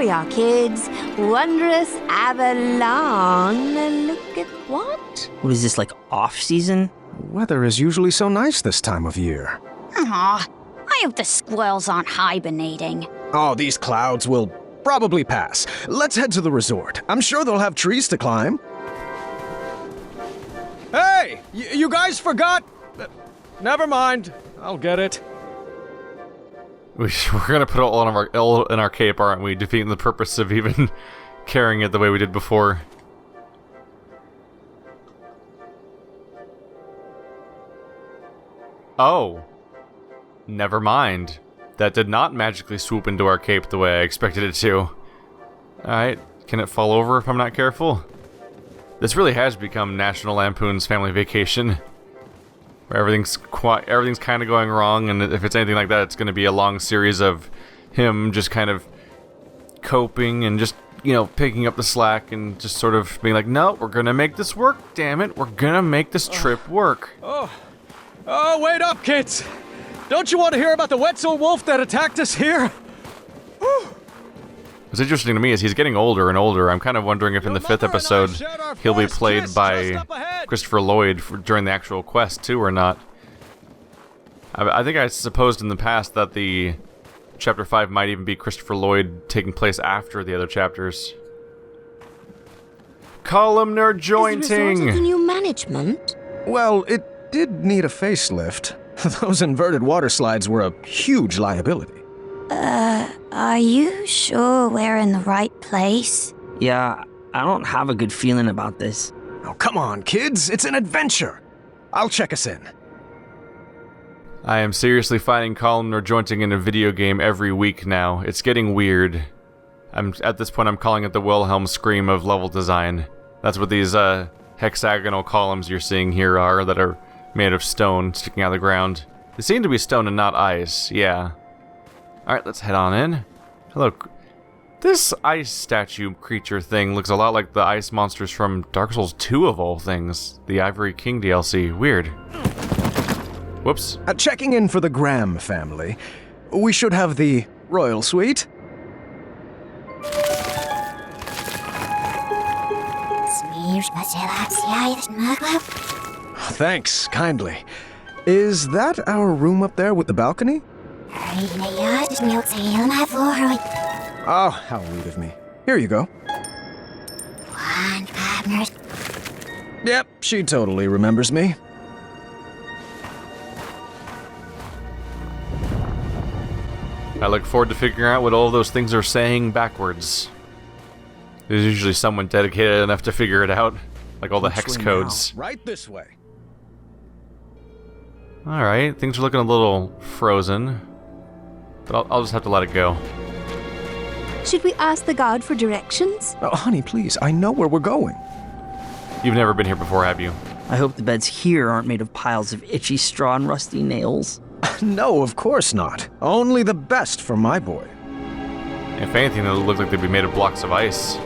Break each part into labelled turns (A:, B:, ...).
A: we are, kids. Wondrous Avalon. Look at what?
B: What is this, like off-season?
C: Weather is usually so nice this time of year.
D: Aw, I hope the squirrels aren't hibernating.
C: Oh, these clouds will probably pass. Let's head to the resort. I'm sure they'll have trees to climb. Hey! You guys forgot? Never mind. I'll get it.
E: We're gonna put it all in our cape, aren't we? Defeating the purpose of even carrying it the way we did before. Oh. Never mind. That did not magically swoop into our cape the way I expected it to. Alright, can it fall over if I'm not careful? This really has become National Lampoon's Family Vacation. Where everything's kind of going wrong, and if it's anything like that, it's going to be a long series of him just kind of coping and just, you know, picking up the slack and just sort of being like, no, we're going to make this work, damn it. We're going to make this trip work.
C: Oh, wait up, kids. Don't you want to hear about the Wetzel wolf that attacked us here?
E: What's interesting to me is he's getting older and older. I'm kind of wondering if in the 5th episode he'll be played by Christopher Lloyd during the actual quest too or not. I think I supposed in the past that the Chapter 5 might even be Christopher Lloyd taking place after the other chapters. Columnar jointing!
A: Is the resort under new management?
C: Well, it did need a facelift. Those inverted water slides were a huge liability.
D: Are you sure we're in the right place?
B: Yeah, I don't have a good feeling about this.
C: Oh, come on, kids. It's an adventure. I'll check us in.
E: I am seriously finding columnar jointing in a video game every week now. It's getting weird. At this point, I'm calling it the Wilhelm scream of level design. That's what these hexagonal columns you're seeing here are, that are made of stone sticking out of the ground. They seem to be stone and not ice, yeah. Alright, let's head on in. Hello. This ice statue creature thing looks a lot like the ice monsters from Dark Souls 2 of all things. The Ivory King DLC. Weird. Whoops.
C: Checking in for the Graham family. We should have the royal suite. Thanks, kindly. Is that our room up there with the balcony? Oh, how rude of me. Here you go. Yep, she totally remembers me.
E: I look forward to figuring out what all those things are saying backwards. There's usually someone dedicated enough to figure it out, like all the hex codes.
C: Right this way.
E: Alright, things are looking a little frozen, but I'll just have to let it go.
A: Should we ask the guard for directions?
C: Oh, honey, please, I know where we're going.
E: You've never been here before, have you?
B: I hope the beds here aren't made of piles of itchy straw and rusty nails.
C: No, of course not. Only the best for my boy.
E: If anything, they'll look like they'd be made of blocks of ice.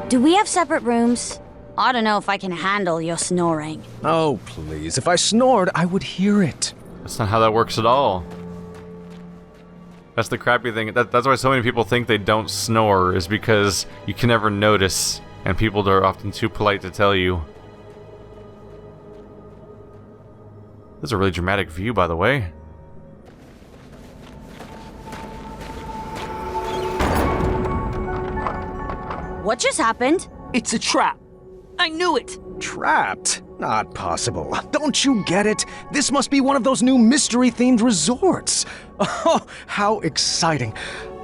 D: Do we have separate rooms? I don't know if I can handle your snoring.
C: Oh, please. If I snored, I would hear it.
E: That's not how that works at all. That's the crappy thing. That's why so many people think they don't snore, is because you can never notice, and people are often too polite to tell you. This is a really dramatic view, by the way.
D: What just happened?
B: It's a trap. I knew it.
C: Trapped? Not possible. Don't you get it? This must be one of those new mystery-themed resorts. Oh, how exciting.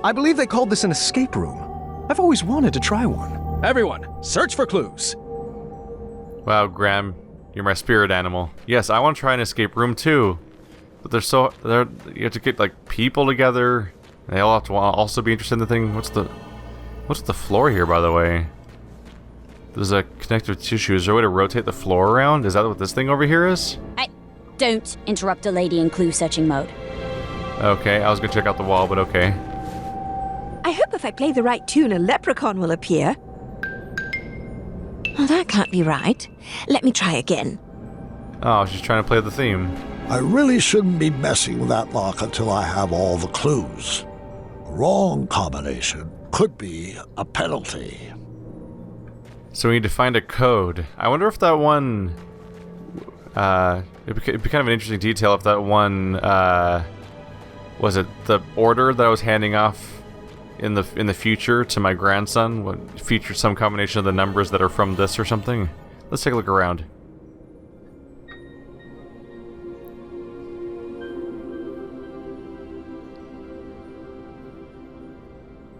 C: I believe they called this an escape room. I've always wanted to try one. Everyone, search for clues.
E: Wow, Graham, you're my spirit animal. Yes, I want to try an escape room too. But you have to get like people together. They all have to also be interested in the thing. What's the floor here, by the way? There's a connective tissue. Is there a way to rotate the floor around? Is that what this thing over here is?
D: Don't interrupt a lady in clue searching mode.
E: Okay, I was gonna check out the wall, but okay.
A: I hope if I play the right tune, a leprechaun will appear. Oh, that can't be right. Let me try again.
E: Oh, she's trying to play the theme.
F: I really shouldn't be messing with that lock until I have all the clues. A wrong combination could be a penalty.
E: So we need to find a code. I wonder if that one... it'd be kind of an interesting detail if that one... was it the order that I was handing off in the future to my grandson? Would feature some combination of the numbers that are from this or something? Let's take a look around.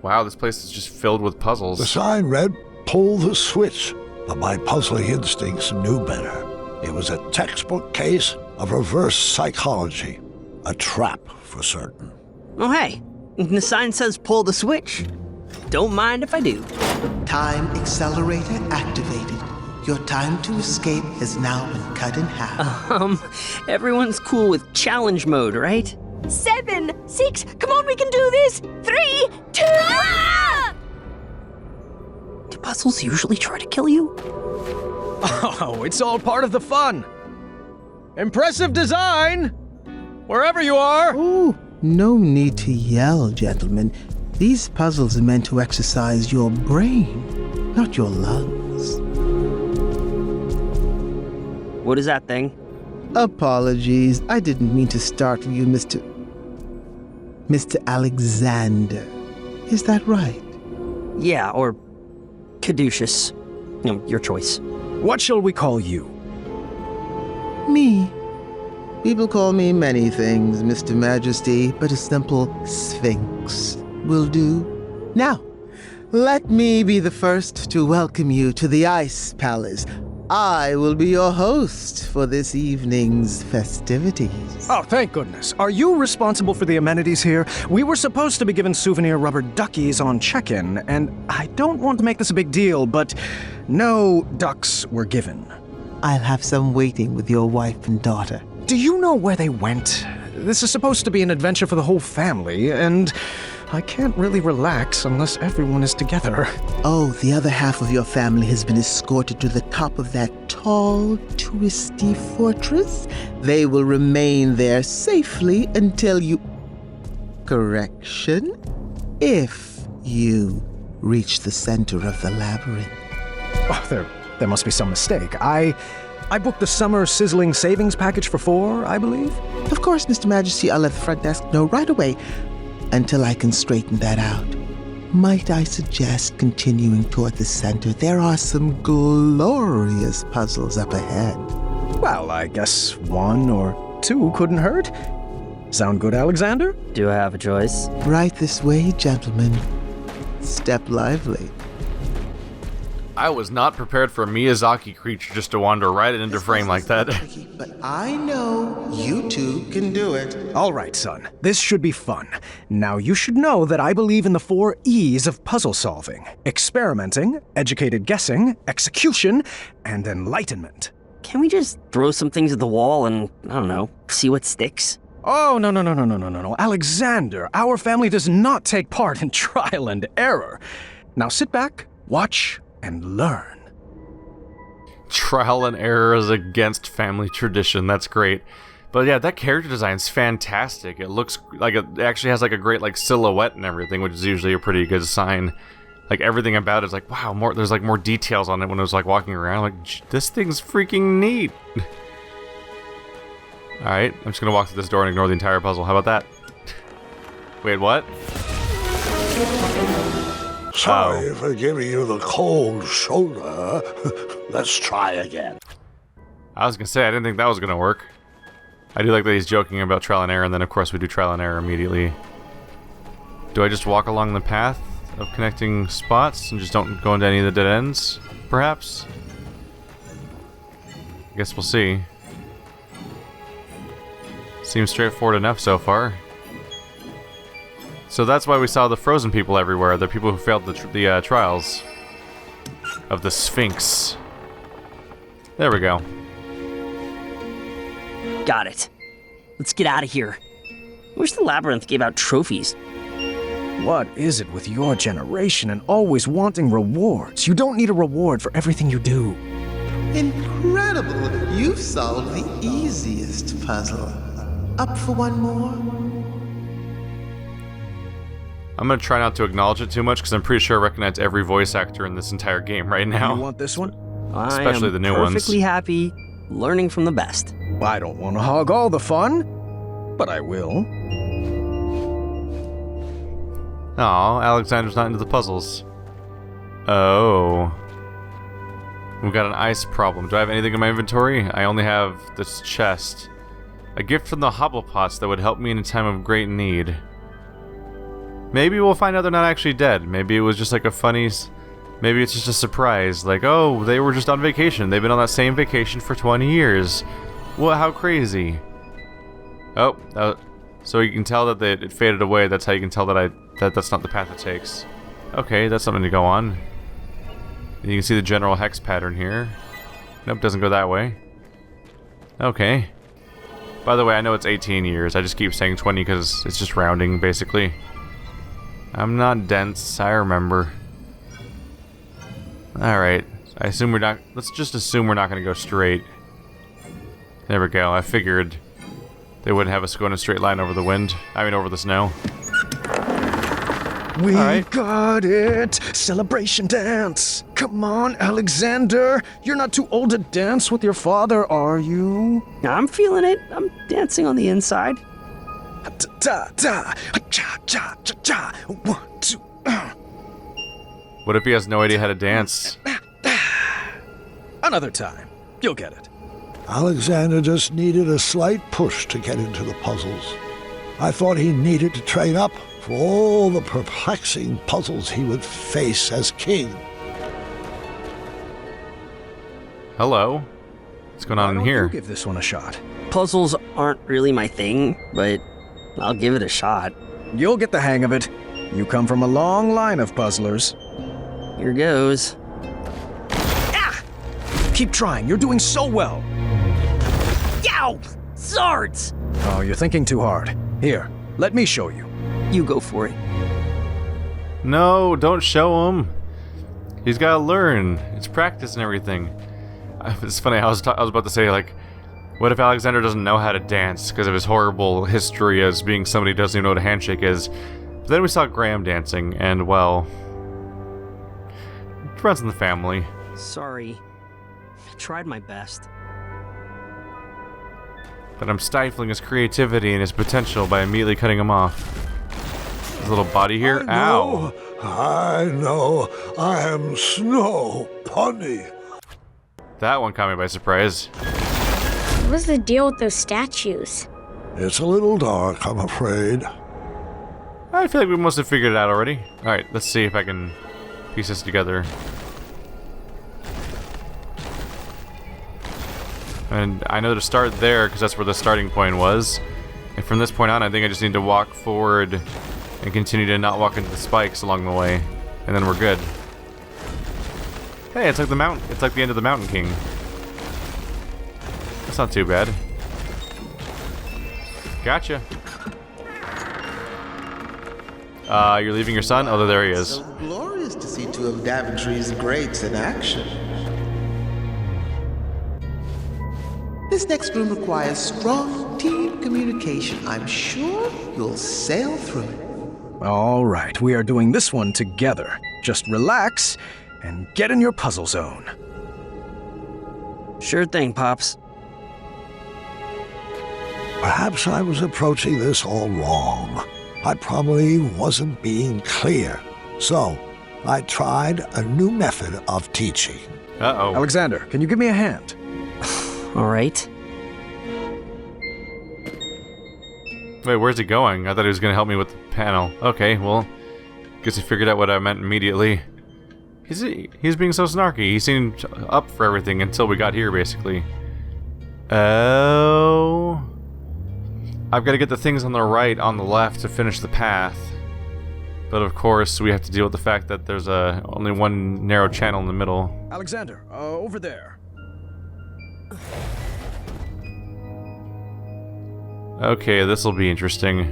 E: Wow, this place is just filled with puzzles.
F: The sign read, "Pull the switch," but my puzzling instincts knew better. It was a textbook case of reverse psychology. A trap, for certain.
B: Oh, hey. The sign says pull the switch. Don't mind if I do.
G: Time accelerator activated. Your time to escape has now been cut in half.
B: Everyone's cool with challenge mode, right?
A: 7, 6, come on, we can do this! 3, 2, ah!
B: Do puzzles usually try to kill you?
C: Oh, it's all part of the fun. Impressive design! Wherever you are!
G: Oh, no need to yell, gentlemen. These puzzles are meant to exercise your brain, not your lungs.
B: What is that thing?
G: Apologies, I didn't mean to startle you, Mr. Alexander. Is that right?
B: Yeah, or caduceus. Your choice.
C: What shall we call you?
G: Me. People call me many things, Mr. Majesty, but a simple Sphinx will do. Now, let me be the first to welcome you to the Ice Palace. I will be your host for this evening's festivities.
C: Oh, thank goodness. Are you responsible for the amenities here? We were supposed to be given souvenir rubber duckies on check-in, and I don't want to make this a big deal, but no ducks were given.
G: I'll have some waiting with your wife and daughter.
C: Do you know where they went? This is supposed to be an adventure for the whole family, and I can't really relax unless everyone is together.
G: Oh, the other half of your family has been escorted to the top of that tall, twisty fortress. They will remain there safely until you... Correction? If you reach the center of the labyrinth.
C: Oh, there must be some mistake. I booked the summer sizzling savings package for 4, I believe.
G: Of course, Mr. Majesty, I'll let the front desk know right away. Until I can straighten that out, might I suggest continuing toward the center? There are some glorious puzzles up ahead.
C: Well, I guess 1 or 2 couldn't hurt. Sound good, Alexander?
B: Do I have a choice?
G: Right this way, gentlemen. Step lively.
E: I was not prepared for a Miyazaki creature just to wander right into frame like that.
G: Tricky, but I know you two can do it.
C: All right, son. This should be fun. Now, you should know that I believe in the 4 E's of puzzle solving. Experimenting, educated guessing, execution, and enlightenment.
B: Can we just throw some things at the wall and, I don't know, see what sticks?
C: Oh, no. Alexander, our family does not take part in trial and error. Now sit back, watch, and learn.
E: Trial and error is against family tradition. That's great. But yeah, that character design's fantastic. It looks like it actually has like a great like silhouette and everything, which is usually a pretty good sign. Like everything about it is like, wow, there's like more details on it when I was like walking around. Like, this thing's freaking neat. Alright, I'm just gonna walk through this door and ignore the entire puzzle. How about that? Wait, what?
F: Sorry for giving you the cold shoulder. Let's try again.
E: I was gonna say, I didn't think that was gonna work. I do like that he's joking about trial and error, and then of course we do trial and error immediately. Do I just walk along the path of connecting spots and just don't go into any of the dead ends, perhaps? I guess we'll see. Seems straightforward enough so far. So that's why we saw the frozen people everywhere, the people who failed the trials of the Sphinx. There we go.
B: Got it. Let's get out of here. I wish the Labyrinth gave out trophies.
C: What is it with your generation and always wanting rewards? You don't need a reward for everything you do.
G: Incredible! You've solved the easiest puzzle. Up for one more?
E: I'm gonna try not to acknowledge it too much because I'm pretty sure I recognize every voice actor in this entire game right now.
C: You want this one?
E: Especially the new
B: I am
E: ones.
B: perfectly happy learning from the best.
C: I don't want to hog all the fun, but I will.
E: Aw, Alexander's not into the puzzles. Oh. We've got an ice problem. Do I have anything in my inventory? I only have this chest. A gift from the Hobblepots that would help me in a time of great need. Maybe we'll find out they're not actually dead. Maybe it was just like a funny... Maybe it's just a surprise. Like, oh, they were just on vacation. They've been on that same vacation for 20 years. Well, how crazy. Oh, so you can tell that it faded away. That's how you can tell that that's not the path it takes. Okay, that's something to go on. You can see the general hex pattern here. Nope, doesn't go that way. Okay. By the way, I know it's 18 years. I just keep saying 20 because it's just rounding, basically. I'm not dense, I remember. Alright. I assume we're not... Let's just assume we're not going to go straight. There we go. I figured they wouldn't have us go in a straight line over the wind. I mean, over the snow.
C: We got it! Celebration dance! Come on, Alexander! You're not too old to dance with your father, are you?
B: I'm feeling it. I'm dancing on the inside.
C: Da-da-da! Cha-cha-cha-cha! 1, 2...
E: What if he has no idea how to dance?
C: Another time. You'll get it.
F: Alexander just needed a slight push to get into the puzzles. I thought he needed to train up for all the perplexing puzzles he would face as king.
E: Hello? What's going on in
C: Why don't
E: here?
C: you give this one a shot?
B: Puzzles aren't really my thing, but I'll give it a shot.
C: You'll get the hang of it. You come from a long line of puzzlers.
B: Here goes.
C: Ah! Keep trying. You're doing so well.
B: Yow! Swords!
C: Oh, you're thinking too hard. Here, let me show you.
B: You go for it.
E: No, don't show him. He's got to learn. It's practice and everything. It's funny, I was about to say, like, what if Alexander doesn't know how to dance because of his horrible history as being somebody who doesn't even know what a handshake is? But then we saw Graham dancing, and, well... it runs in the family.
B: Sorry. I tried my best.
E: But I'm stifling his creativity and his potential by immediately cutting him off. His little body here? Ow!
F: I know. I am Snow Bunny.
E: That one caught me by surprise.
H: What was the deal with those statues?
F: It's a little dark, I'm afraid.
E: I feel like we must have figured it out already. Alright, let's see if I can piece this together. And I know to start there because that's where the starting point was. And from this point on, I think I just need to walk forward and continue to not walk into the spikes along the way. And then we're good. Hey, it's like the mountain. It's like the end of the Mountain King. That's not too bad. Gotcha. You're leaving your son? Oh, there he is.
G: So glorious to see two of Daventry's greats in action. This next room requires strong team communication. I'm sure you'll sail through it.
C: All right, we are doing this one together. Just relax and get in your puzzle zone.
B: Sure thing, Pops.
F: Perhaps I was approaching this all wrong. I probably wasn't being clear. So, I tried a new method of teaching.
E: Uh-oh.
C: Alexander, can you give me a hand?
B: All right.
E: Wait, where's he going? I thought he was going to help me with the panel. Okay, well, guess he figured out what I meant immediately. He's being so snarky. He seemed up for everything until we got here, basically. Oh... I've got to get the things on the right on the left to finish the path. But of course, we have to deal with the fact that there's only one narrow channel in the middle.
C: Alexander, over there.
E: Okay, this will be interesting.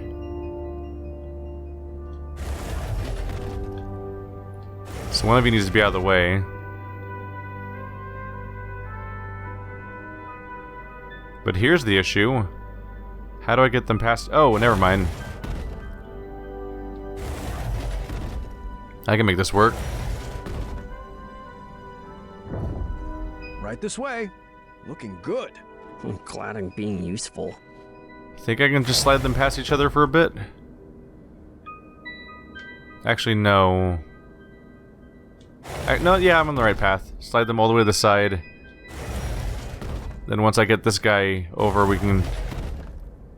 E: So one of you needs to be out of the way. But here's the issue. How do I get them past... Oh, never mind. I can make this work.
C: Right this way. Looking good.
B: I'm glad I'm being useful.
E: Think I can just slide them past each other for a bit? Actually, no. No, yeah, I'm on the right path. Slide them all the way to the side. Then once I get this guy over, we can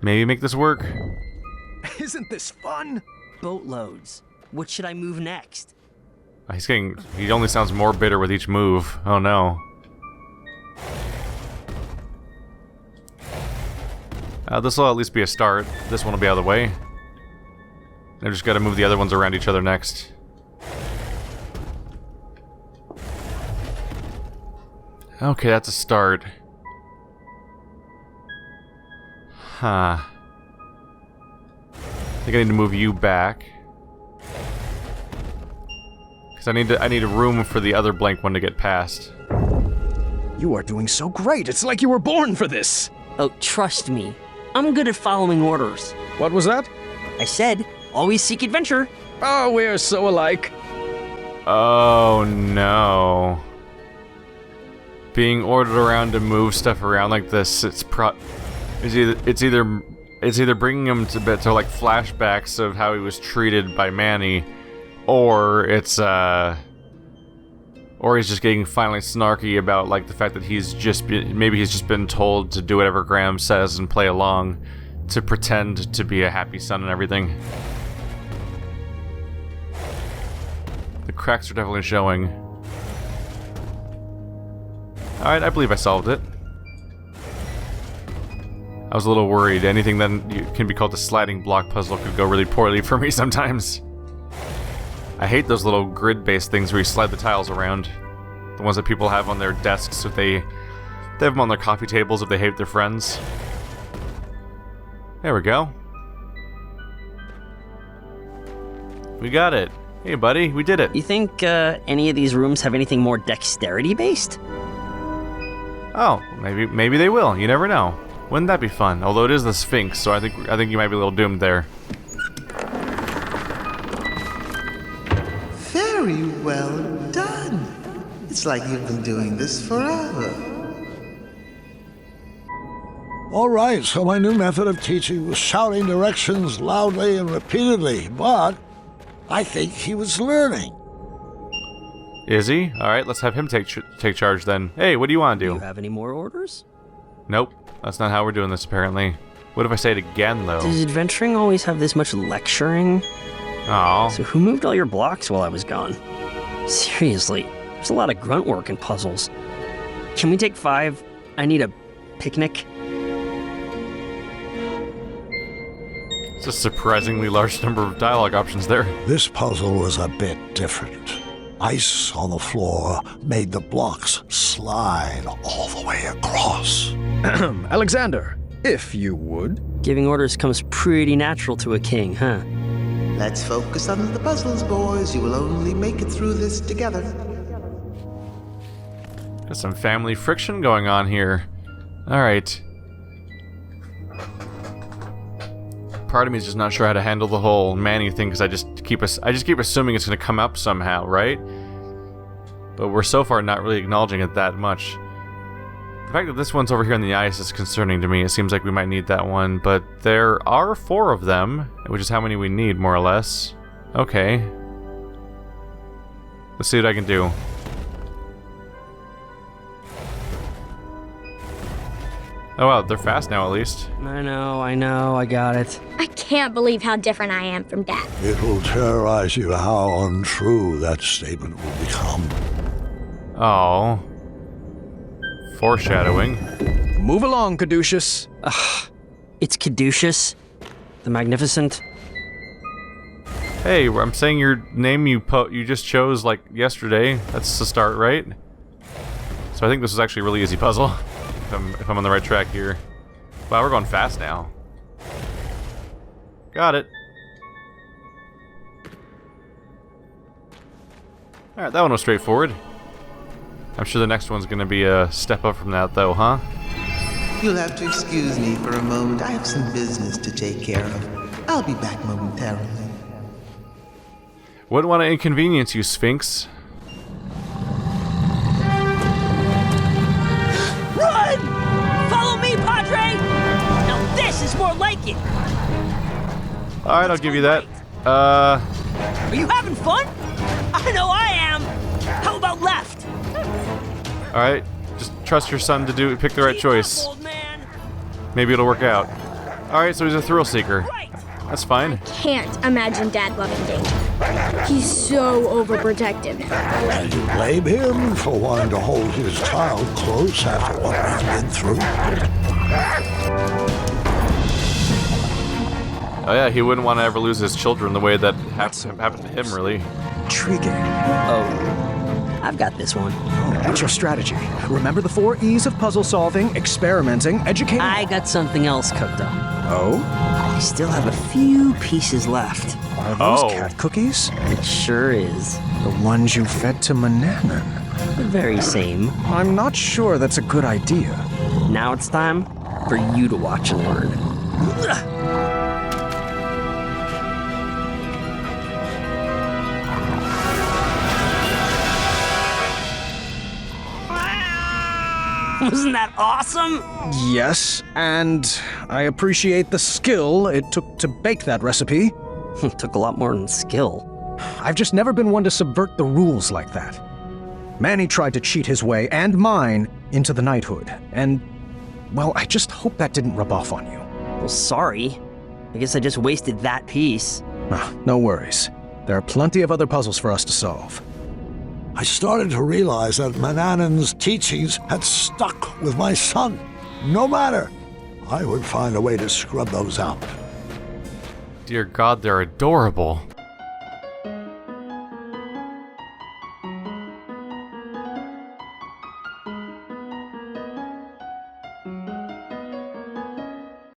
E: maybe make this work.
C: Isn't this fun?
B: Boatloads. What should I move next?
E: He only sounds more bitter with each move. Oh no. This will at least be a start. This one will be out of the way. I've just got to move the other ones around each other next. Okay, that's a start. Huh. I think I need to move you back. Because I need a room for the other blank one to get past.
C: You are doing so great. It's like you were born for this.
B: Oh, trust me. I'm good at following orders.
C: What was that?
B: I said, always seek adventure.
C: Oh, we're so alike.
E: Oh no. Being ordered around to move stuff around like this, it's either bringing him to like flashbacks of how he was treated by Manny, or it's or he's just getting finally snarky about like the fact that maybe he's just been told to do whatever Graham says and play along to pretend to be a happy son and everything. The cracks are definitely showing. Alright, I believe I solved it. I was a little worried. Anything that can be called a sliding block puzzle could go really poorly for me sometimes. I hate those little grid-based things where you slide the tiles around. The ones that people have on their desks if they have them on their coffee tables if they hate their friends. There we go. We got it. Hey buddy, we did it.
B: You think any of these rooms have anything more dexterity-based?
E: Oh, maybe they will. You never know. Wouldn't that be fun? Although it is the Sphinx, so I think you might be a little doomed there.
G: Very well done. It's like you've been doing this forever.
F: All right, so my new method of teaching was shouting directions loudly and repeatedly, but I think he was learning.
E: Is he? Alright, let's have him take charge then. Hey, what do you want to do?
B: Do you have any more orders?
E: Nope, that's not how we're doing this apparently. What if I say it again though?
B: Does adventuring always have this much lecturing?
E: Oh.
B: So who moved all your blocks while I was gone? Seriously, there's a lot of grunt work in puzzles. Can we take 5? I need a picnic.
E: It's a surprisingly large number of dialogue options there.
F: This puzzle was a bit different. Ice on the floor made the blocks slide all the way across.
C: Alexander, if you would.
B: Giving orders comes pretty natural to a king, huh?
G: Let's focus on the puzzles, boys. You will only make it through this together.
E: Got some family friction going on here. Alright. Part of me is just not sure how to handle the whole Manny thing because I just keep assuming it's going to come up somehow, right? But we're so far not really acknowledging it that much. The fact that this one's over here on the ice is concerning to me. It seems like we might need that one, but there are 4 of them, which is how many we need, more or less. Okay. Let's see what I can do. Oh wow, they're fast now at least.
B: I know, I got it.
H: I can't believe how different I am from Dad.
F: It will terrorize you how untrue that statement will become.
E: Oh. Foreshadowing.
C: Move along, Caduceus.
B: It's Caduceus, the Magnificent.
E: Hey, I'm saying your name you just chose like yesterday. That's the start, right? So I think this is actually a really easy puzzle. If I'm on the right track here. Wow, we're going fast now. Got it. Alright, that one was straightforward. I'm sure the next one's gonna be a step up from that though, huh?
G: You'll have to excuse me for a moment. I have some business to take care of. I'll be back momentarily.
E: Wouldn't want to inconvenience you, Sphinx.
A: Run! Follow me, Padre! Now this is more like it!
E: Alright, I'll give you that.
A: Are you having fun? I know I am! How about left?
E: Alright, just trust your son to pick the right choice.
A: Old man.
E: Maybe it'll work out. Alright, so he's a thrill seeker.
A: Right.
E: That's fine.
H: Can't imagine Dad loving danger. He's so overprotective.
F: And you blame him for wanting to hold his child close after what we've been through?
E: Oh yeah, he wouldn't want to ever lose his children the way that happened to him, really.
C: Intriguing.
B: Oh, I've got this one.
C: What's your strategy? Remember the 4 E's of puzzle solving, experimenting, educating...
B: I got something else cooked up.
C: Oh?
B: I still have a few pieces left.
C: Are those
E: Oh.
C: cat cookies?
B: It sure is.
C: The ones you fed to Mananan?
B: The very same.
C: I'm not sure that's a good idea.
B: Now it's time for you to watch and learn. Wasn't that awesome?
C: Yes, and I appreciate the skill it took to bake that recipe.
B: It took a lot more than skill.
C: I've just never been one to subvert the rules like that. Manny tried to cheat his way, and mine, into the knighthood. And, well, I just hope that didn't rub off on you.
B: Well, sorry. I guess I just wasted that piece.
C: No worries. There are plenty of other puzzles for us to solve.
F: I started to realize that Mananan's teachings had stuck with my son. No matter, I would find a way to scrub those out.
E: Dear God, they're adorable.